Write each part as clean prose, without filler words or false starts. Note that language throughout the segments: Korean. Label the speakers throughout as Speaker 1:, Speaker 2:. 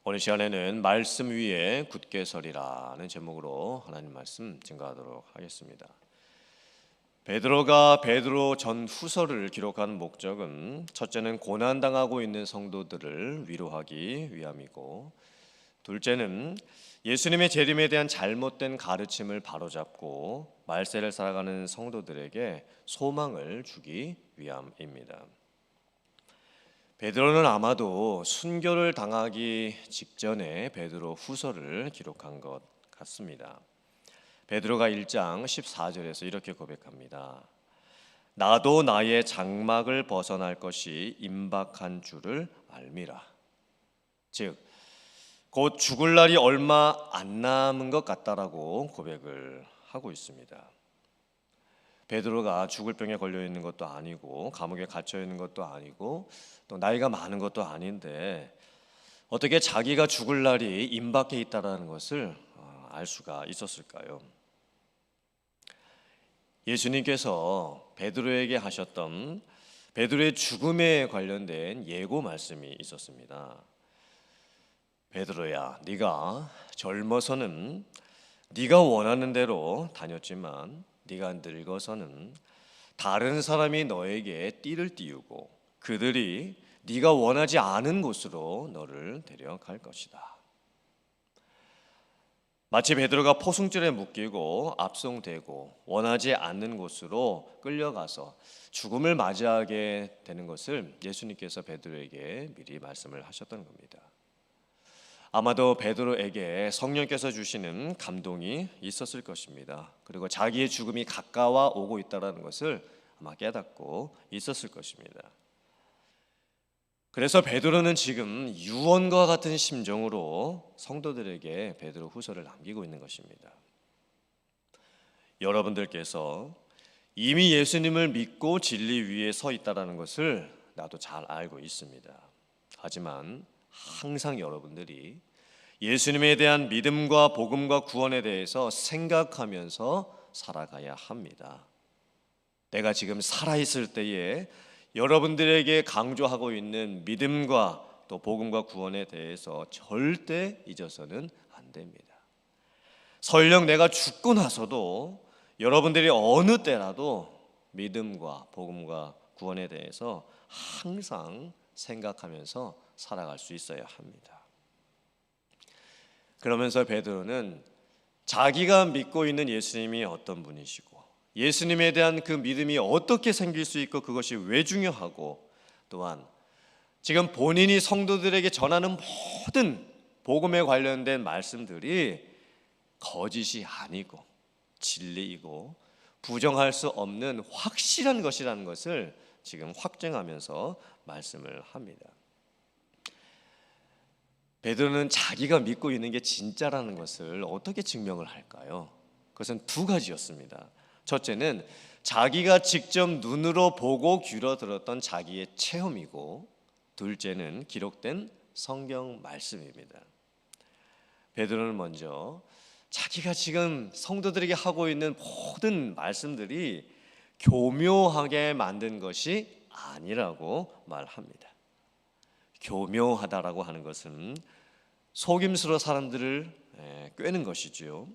Speaker 1: 오늘 시간에는 말씀 위에 굳게 서리라는 제목으로 하나님 말씀 증거하도록 하겠습니다. 베드로가 베드로 전후서를 기록한 목적은 첫째는 고난당하고 있는 성도들을 위로하기 위함이고, 둘째는 예수님의 재림에 대한 잘못된 가르침을 바로잡고 말세를 살아가는 성도들에게 소망을 주기 위함입니다. 베드로는 아마도 순교를 당하기 직전에 베드로 후서를 기록한 것 같습니다. 베드로가 1장 14절에서 이렇게 고백합니다. 나도 나의 장막을 벗어날 것이 임박한 줄을 알미라. 즉, 곧 죽을 날이 얼마 안 남은 것 같다라고 고백을 하고 있습니다. 베드로가 죽을 병에 걸려 있는 것도 아니고 감옥에 갇혀 있는 것도 아니고 또 나이가 많은 것도 아닌데 어떻게 자기가 죽을 날이 임박해 있다라는 것을 알 수가 있었을까요? 예수님께서 베드로에게 하셨던 베드로의 죽음에 관련된 예고 말씀이 있었습니다. 베드로야, 네가 젊어서는 네가 원하는 대로 다녔지만 네가 늙어서는 다른 사람이 너에게 띠를 띄우고 그들이 네가 원하지 않은 곳으로 너를 데려갈 것이다. 마치 베드로가 포승줄에 묶이고 압송되고 원하지 않는 곳으로 끌려가서 죽음을 맞이하게 되는 것을 예수님께서 베드로에게 미리 말씀을 하셨던 겁니다. 아마도 베드로에게 성령께서 주시는 감동이 있었을 것입니다. 그리고 자기의 죽음이 가까워 오고 있다는 것을 아마 깨닫고 있었을 것입니다. 그래서 베드로는 지금 유언과 같은 심정으로 성도들에게 베드로 후서를 남기고 있는 것입니다. 여러분들께서 이미 예수님을 믿고 진리 위에 서 있다는 것을 나도 잘 알고 있습니다. 하지만 항상 여러분들이 예수님에 대한 믿음과 복음과 구원에 대해서 생각하면서 살아가야 합니다. 내가 지금 살아있을 때에 여러분들에게 강조하고 있는 믿음과 또 복음과 구원에 대해서 절대 잊어서는 안 됩니다. 설령 내가 죽고 나서도 여러분들이 어느 때라도 믿음과 복음과 구원에 대해서 항상 생각하면서 살아갈 수 있어야 합니다. 그러면서 베드로는 자기가 믿고 있는 예수님이 어떤 분이시고 예수님에 대한 그 믿음이 어떻게 생길 수 있고 그것이 왜 중요하고 또한 지금 본인이 성도들에게 전하는 모든 복음에 관련된 말씀들이 거짓이 아니고 진리이고 부정할 수 없는 확실한 것이라는 것을 지금 확증하면서 말씀을 합니다. 베드로는 자기가 믿고 있는 게 진짜라는 것을 어떻게 증명을 할까요? 그것은 두 가지였습니다. 첫째는 자기가 직접 눈으로 보고 귀로 들었던 자기의 체험이고, 둘째는 기록된 성경 말씀입니다. 베드로는 먼저 자기가 지금 성도들에게 하고 있는 모든 말씀들이 교묘하게 만든 것이 아니라고 말합니다. 교묘하다라고 하는 것은 속임수로 사람들을 꿰는 것이지요.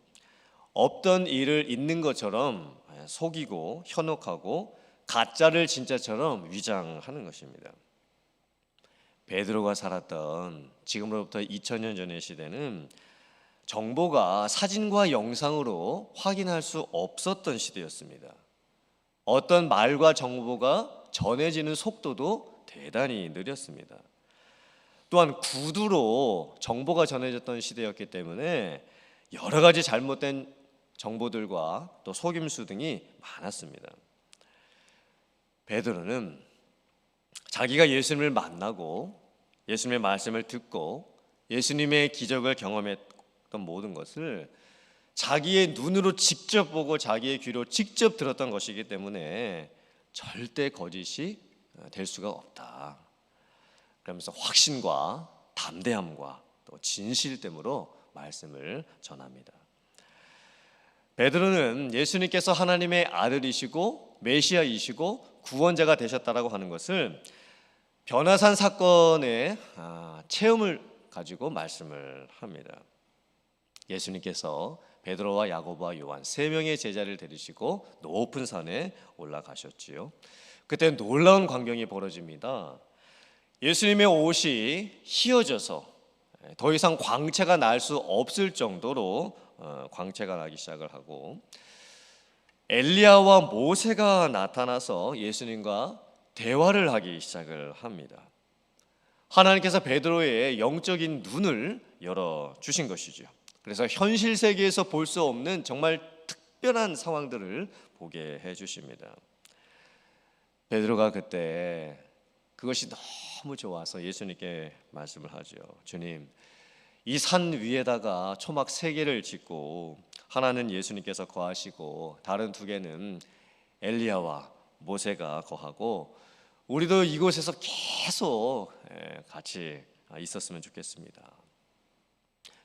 Speaker 1: 없던 일을 있는 것처럼 속이고 현혹하고 가짜를 진짜처럼 위장하는 것입니다. 베드로가 살았던 지금으로부터 2000년 전의 시대는 정보가 사진과 영상으로 확인할 수 없었던 시대였습니다. 어떤 말과 정보가 전해지는 속도도 대단히 느렸습니다. 또한 구두로 정보가 전해졌던 시대였기 때문에 여러 가지 잘못된 정보들과 또 속임수 등이 많았습니다. 베드로는 자기가 예수님을 만나고 예수님의 말씀을 듣고 예수님의 기적을 경험했던 모든 것을 자기의 눈으로 직접 보고 자기의 귀로 직접 들었던 것이기 때문에 절대 거짓이 될 수가 없다. 그러면서 확신과 담대함과 또 진실됨으로 말씀을 전합니다. 베드로는 예수님께서 하나님의 아들이시고 메시아이시고 구원자가 되셨다라고 하는 것을 변화산 사건의 체험을 가지고 말씀을 합니다. 예수님께서 베드로와 야고보와 요한 세 명의 제자를 데리시고 높은 산에 올라가셨지요. 그때 놀라운 광경이 벌어집니다. 예수님의 옷이 휘어져서 더 이상 광채가 날 수 없을 정도로 광채가 나기 시작을 하고, 엘리야와 모세가 나타나서 예수님과 대화를 하기 시작을 합니다. 하나님께서 베드로의 영적인 눈을 열어 주신 것이죠. 그래서 현실 세계에서 볼 수 없는 정말 특별한 상황들을 보게 해 주십니다. 베드로가 그때 그것이 너무 좋아서 예수님께 말씀을 하죠. 주님, 이 산 위에다가 초막 3개를 짓고 하나는 예수님께서 거하시고 다른 2개는 엘리야와 모세가 거하고 우리도 이곳에서 계속 같이 있었으면 좋겠습니다.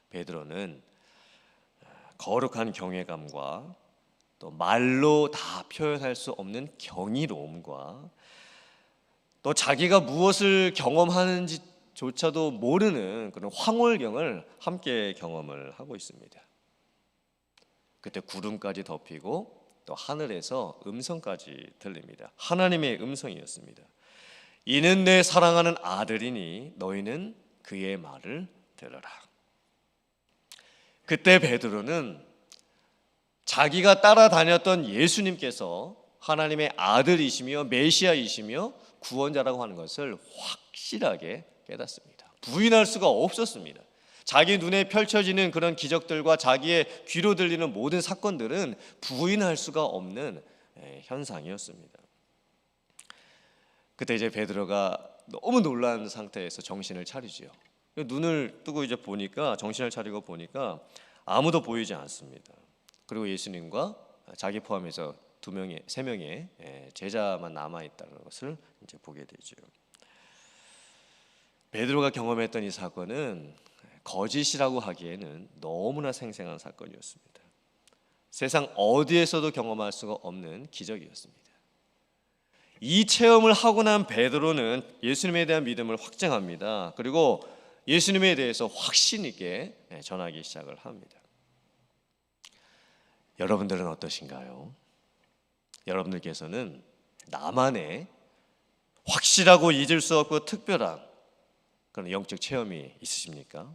Speaker 1: 베드로는 거룩한 경외감과 또 말로 다 표현할 수 없는 경이로움과 또 자기가 무엇을 경험하는지조차도 모르는 그런 황홀경을 함께 경험을 하고 있습니다. 그때 구름까지 덮이고 또 하늘에서 음성까지 들립니다. 하나님의 음성이었습니다. 이는 내 사랑하는 아들이니 너희는 그의 말을 들으라. 그때 베드로는 자기가 따라다녔던 예수님께서 하나님의 아들이시며 메시아이시며 구원자라고 하는 것을 확실하게 깨닫습니다. 부인할 수가 없었습니다. 자기 눈에 펼쳐지는 그런 기적들과 자기의 귀로 들리는 모든 사건들은 부인할 수가 없는 현상이었습니다. 그때 이제 베드로가 너무 놀란 상태에서 정신을 차리지요. 눈을 뜨고 이제 보니까, 정신을 차리고 보니까 아무도 보이지 않습니다. 그리고 예수님과 자기 포함해서 3명의 제자만 남아 있다는 것을 이제 보게 되죠. 베드로가 경험했던 이 사건은 거짓이라고 하기에는 너무나 생생한 사건이었습니다. 세상 어디에서도 경험할 수가 없는 기적이었습니다. 이 체험을 하고 난 베드로는 예수님에 대한 믿음을 확증합니다. 그리고 예수님에 대해서 확신 있게 전하기 시작을 합니다. 여러분들은 어떠신가요? 여러분들께서는 나만의 확실하고 잊을 수 없고 특별한 그런 영적 체험이 있으십니까?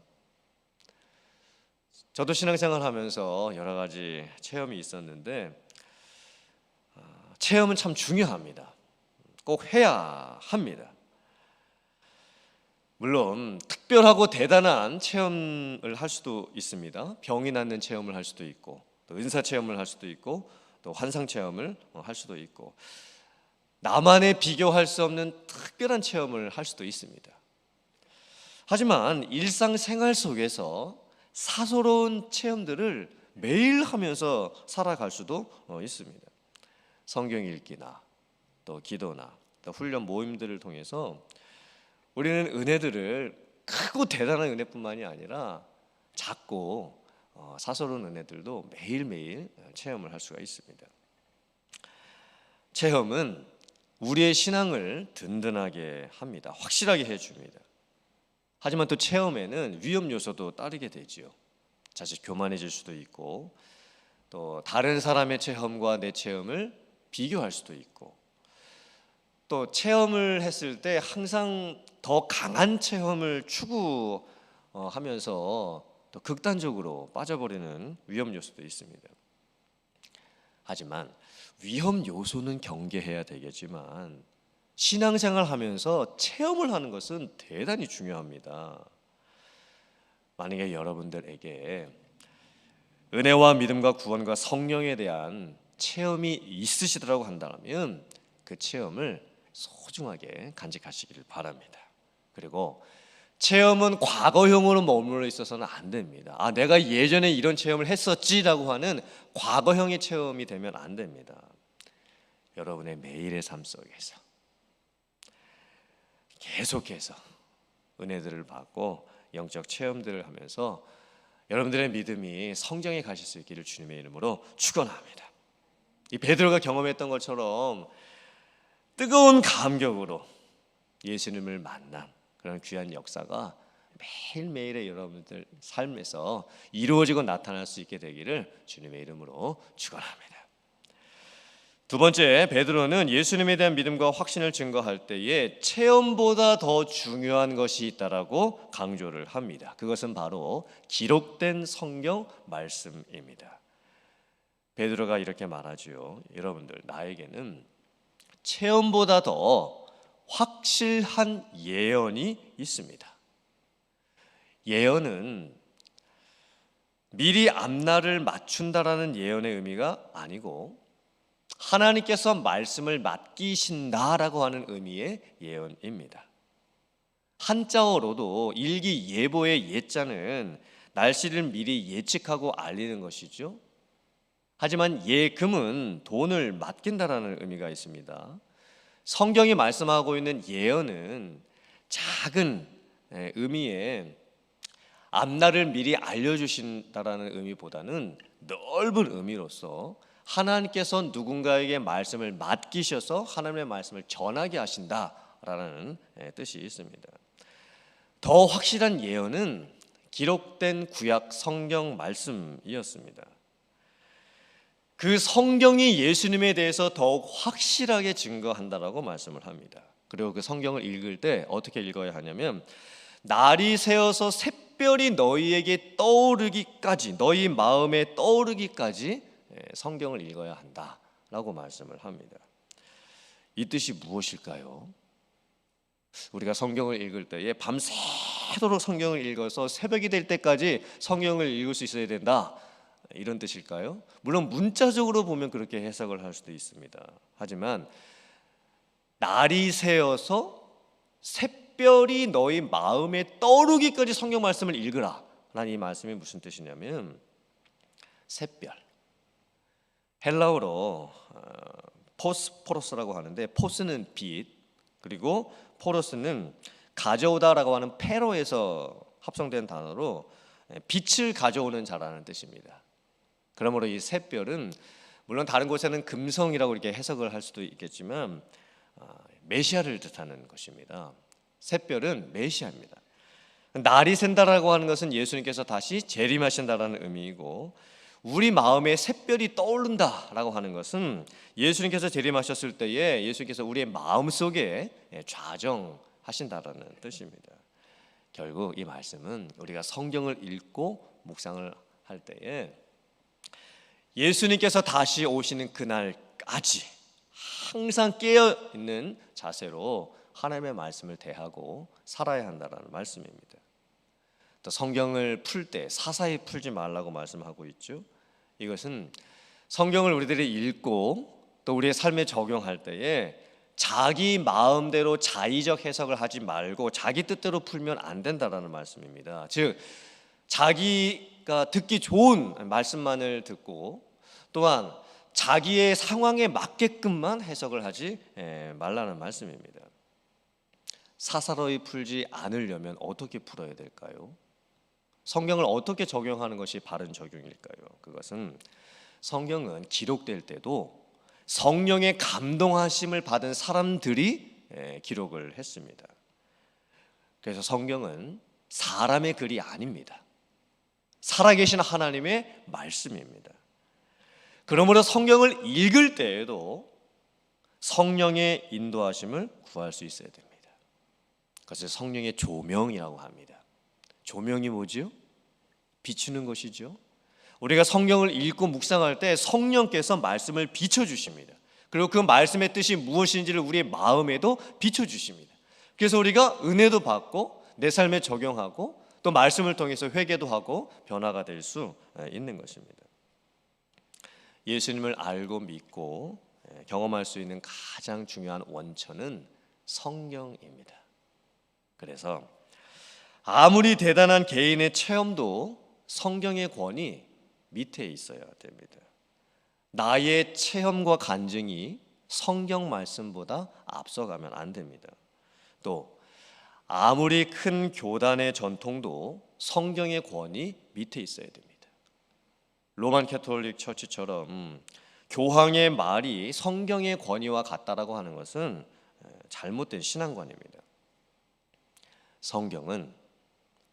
Speaker 1: 저도 신앙생활 하면서 여러 가지 체험이 있었는데 체험은 참 중요합니다. 꼭 해야 합니다. 물론 특별하고 대단한 체험을 할 수도 있습니다. 병이 낫는 체험을 할 수도 있고 또 은사 체험을 할 수도 있고 또 환상 체험을 할 수도 있고 나만의 비교할 수 없는 특별한 체험을 할 수도 있습니다. 하지만 일상생활 속에서 사소로운 체험들을 매일 하면서 살아갈 수도 있습니다. 성경 읽기나 또 기도나 또 훈련 모임들을 통해서 우리는 은혜들을 크고 대단한 은혜뿐만이 아니라 작고 사소로운 은혜들도 매일매일 체험을 할 수가 있습니다. 체험은 우리의 신앙을 든든하게 합니다. 확실하게 해줍니다. 하지만 또 체험에는 위험 요소도 따르게 되지요. 자칫 교만해질 수도 있고 또 다른 사람의 체험과 내 체험을 비교할 수도 있고 또 체험을 했을 때 항상 더 강한 체험을 추구하면서 또 극단적으로 빠져버리는 위험 요소도 있습니다. 하지만 위험 요소는 경계해야 되겠지만 신앙생활 하면서 체험을 하는 것은 대단히 중요합니다. 만약에 여러분들에게 은혜와 믿음과 구원과 성령에 대한 체험이 있으시더라고 한다면 그 체험을 소중하게 간직하시기를 바랍니다. 그리고 체험은 과거형으로 머물러 있어서는 안 됩니다. 내가 예전에 이런 체험을 했었지라고 하는 과거형의 체험이 되면 안 됩니다. 여러분의 매일의 삶 속에서 계속해서 은혜들을 받고 영적 체험들을 하면서 여러분들의 믿음이 성장해 가실 수 있기를 주님의 이름으로 축원합니다. 이 베드로가 경험했던 것처럼 뜨거운 감격으로 예수님을 만난 그런 귀한 역사가 매일매일의 여러분들 삶에서 이루어지고 나타날 수 있게 되기를 주님의 이름으로 축원합니다. 두 번째, 베드로는 예수님에 대한 믿음과 확신을 증거할 때에 체험보다 더 중요한 것이 있다라고 강조를 합니다. 그것은 바로 기록된 성경 말씀입니다. 베드로가 이렇게 말하지요. 여러분들, 나에게는 체험보다 더 확실한 예언이 있습니다. 예언은 미리 앞날을 맞춘다라는 예언의 의미가 아니고 하나님께서 말씀을 맡기신다라고 하는 의미의 예언입니다. 한자어로도 일기예보의 예자는 날씨를 미리 예측하고 알리는 것이죠. 하지만 예금은 돈을 맡긴다라는 의미가 있습니다. 성경이 말씀하고 있는 예언은 작은 의미의 앞날을 미리 알려주신다라는 의미보다는 넓은 의미로서 하나님께서 누군가에게 말씀을 맡기셔서 하나님의 말씀을 전하게 하신다라는 뜻이 있습니다. 더 확실한 예언은 기록된 구약 성경 말씀이었습니다. 그 성경이 예수님에 대해서 더욱 확실하게 증거한다라고 말씀을 합니다. 그리고 그 성경을 읽을 때 어떻게 읽어야 하냐면 날이 새어서 샛별이 너희에게 떠오르기까지, 너희 마음에 떠오르기까지 성경을 읽어야 한다라고 말씀을 합니다. 이 뜻이 무엇일까요? 우리가 성경을 읽을 때에 밤새도록 성경을 읽어서 새벽이 될 때까지 성경을 읽을 수 있어야 된다, 이런 뜻일까요? 물론 문자적으로 보면 그렇게 해석을 할 수도 있습니다. 하지만 날이 새어서 샛별이 너희 마음에 떠오르기까지 성경 말씀을 읽으라 라는 이 말씀이 무슨 뜻이냐면, 샛별, 헬라어로 포스포로스라고 하는데, 포스는 빛, 그리고 포로스는 가져오다라고 하는 페로에서 합성된 단어로 빛을 가져오는 자라는 뜻입니다. 그러므로 이 샛별은 물론 다른 곳에는 금성이라고 이렇게 해석을 할 수도 있겠지만 메시아를 뜻하는 것입니다. 샛별은 메시아입니다. 날이 샌다라고 하는 것은 예수님께서 다시 재림하신다라는 의미이고, 우리 마음에 샛별이 떠오른다라고 하는 것은 예수님께서 재림하셨을 때에 예수님께서 우리의 마음속에 좌정하신다라는 뜻입니다. 결국 이 말씀은 우리가 성경을 읽고 묵상을 할 때에 예수님께서 다시 오시는 그날까지 항상 깨어있는 자세로 하나님의 말씀을 대하고 살아야 한다는 말씀입니다. 또 성경을 풀 때 사사히 풀지 말라고 말씀하고 있죠. 이것은 성경을 우리들이 읽고 또 우리의 삶에 적용할 때에 자기 마음대로 자의적 해석을 하지 말고 자기 뜻대로 풀면 안 된다라는 말씀입니다. 즉 자기가 듣기 좋은 말씀만을 듣고 또한 자기의 상황에 맞게끔만 해석을 하지 말라는 말씀입니다. 사사로이 풀지 않으려면 어떻게 풀어야 될까요? 성경을 어떻게 적용하는 것이 바른 적용일까요? 그것은 성경은 기록될 때도 성령의 감동하심을 받은 사람들이 기록을 했습니다. 그래서 성경은 사람의 글이 아닙니다. 살아계신 하나님의 말씀입니다. 그러므로 성경을 읽을 때에도 성령의 인도하심을 구할 수 있어야 됩니다. 그것을 성령의 조명이라고 합니다. 조명이 뭐지요? 비추는 것이죠. 우리가 성경을 읽고 묵상할 때 성령께서 말씀을 비춰주십니다. 그리고 그 말씀의 뜻이 무엇인지를 우리의 마음에도 비춰주십니다. 그래서 우리가 은혜도 받고 내 삶에 적용하고 또 말씀을 통해서 회개도 하고 변화가 될 수 있는 것입니다. 예수님을 알고 믿고 경험할 수 있는 가장 중요한 원천은 성경입니다. 그래서 아무리 대단한 개인의 체험도 성경의 권위 밑에 있어야 됩니다. 나의 체험과 간증이 성경 말씀보다 앞서가면 안 됩니다. 또 아무리 큰 교단의 전통도 성경의 권위 밑에 있어야 됩니다. 로만 캐톨릭 처치처럼 교황의 말이 성경의 권위와 같다라고 하는 것은 잘못된 신앙관입니다. 성경은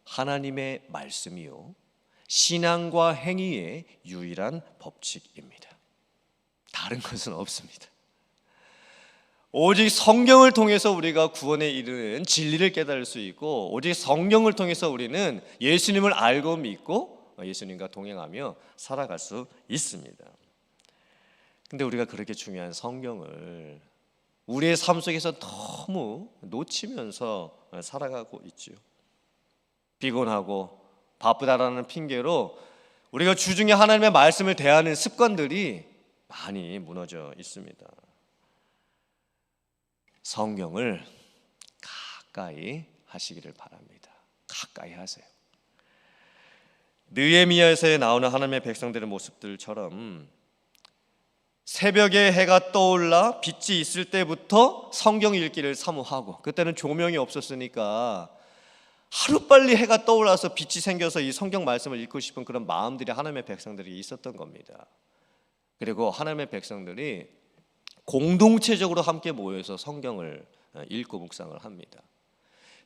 Speaker 1: 하나님의 말씀이요 신앙과 행위의 유일한 법칙입니다. 다른 것은 없습니다. 오직 성경을 통해서 우리가 구원에 이르는 진리를 깨달을 수 있고, 오직 성경을 통해서 우리는 예수님을 알고 믿고 예수님과 동행하며 살아갈 수 있습니다. 근데 우리가 그렇게 중요한 성경을 우리의 삶 속에서 너무 놓치면서 살아가고 있지요. 피곤하고 바쁘다라는 핑계로 우리가 주중에 하나님의 말씀을 대하는 습관들이 많이 무너져 있습니다. 성경을 가까이 하시기를 바랍니다. 가까이 하세요. 느헤미야에서 나오는 하나님의 백성들의 모습들처럼 새벽에 해가 떠올라 빛이 있을 때부터 성경 읽기를 사모하고, 그때는 조명이 없었으니까 하루빨리 해가 떠올라서 빛이 생겨서 이 성경 말씀을 읽고 싶은 그런 마음들이 하나님의 백성들이 있었던 겁니다. 그리고 하나님의 백성들이 공동체적으로 함께 모여서 성경을 읽고 묵상을 합니다.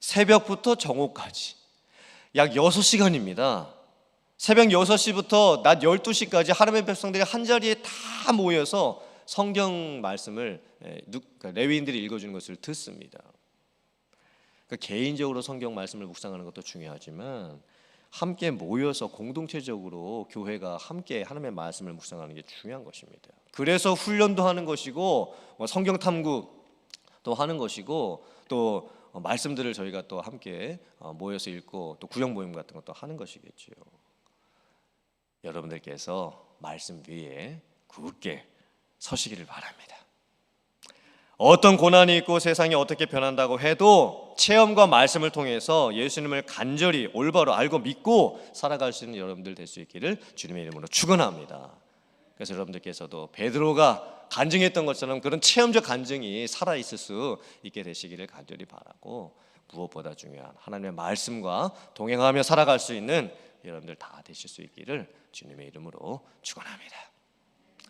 Speaker 1: 새벽부터 정오까지 약 6시간입니다. 새벽 6시부터 낮 12시까지 하나님의 백성들이 한자리에 다 모여서 성경 말씀을 레위인들이 읽어주는 것을 듣습니다. 그러니까 개인적으로 성경 말씀을 묵상하는 것도 중요하지만 함께 모여서 공동체적으로 교회가 함께 하나님의 말씀을 묵상하는 게 중요한 것입니다. 그래서 훈련도 하는 것이고 성경 탐구도 하는 것이고, 또 말씀들을 저희가 또 함께 모여서 읽고 또 구역 모임 같은 것도 하는 것이겠지요. 여러분들께서 말씀 위에 굳게 서시기를 바랍니다. 어떤 고난이 있고 세상이 어떻게 변한다고 해도 체험과 말씀을 통해서 예수님을 간절히 올바로 알고 믿고 살아갈 수 있는 여러분들 될 수 있기를 주님의 이름으로 축원합니다. 그래서 여러분들께서도 베드로가 간증했던 것처럼 그런 체험적 간증이 살아있을 수 있게 되시기를 간절히 바라고, 무엇보다 중요한 하나님의 말씀과 동행하며 살아갈 수 있는 여러분들 다 되실 수 있기를 주님의 이름으로 축원합니다.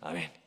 Speaker 1: 아멘.